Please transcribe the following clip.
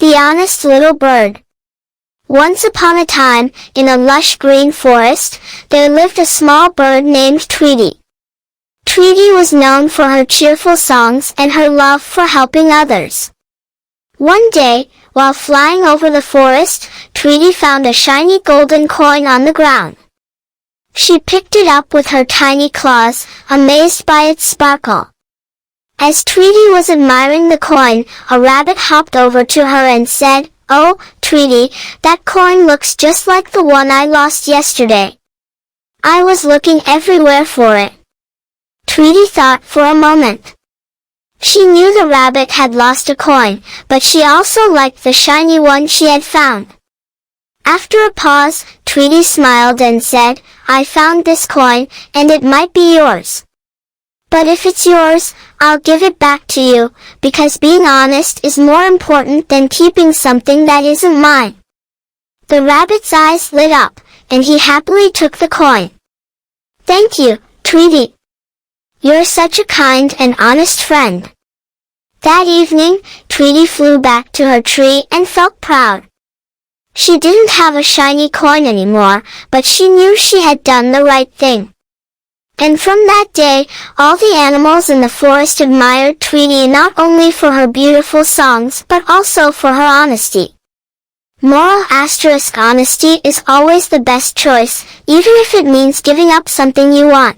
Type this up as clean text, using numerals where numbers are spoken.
The honest little bird. Once upon a time, in a lush green forest, there lived a small bird named Tweety. Tweety was known for her cheerful songs and her love for helping others. One day, while flying over the forest, Tweety found a shiny golden coin on the ground. She picked it up with her tiny claws, amazed by its sparkle. As Tweety was admiring the coin, a rabbit hopped over to her and said, "Oh, Tweety, that coin looks just like the one I lost yesterday. I was looking everywhere for it." Tweety thought for a moment. She knew the rabbit had lost a coin, but she also liked the shiny one she had found. After a pause, Tweety smiled and said, "I found this coin, and it might be yours. But if it's yours, I'll give it back to you, because being honest is more important than keeping something that isn't mine." The rabbit's eyes lit up, and he happily took the coin. "Thank you, Tweety. You're such a kind and honest friend." That evening, Tweety flew back to her tree and felt proud. She didn't have a shiny coin anymore, but she knew she had done the right thing. And from that day, all the animals in the forest admired Tweety not only for her beautiful songs but also for her honesty. Moral **: honesty is always the best choice, even if it means giving up something you want.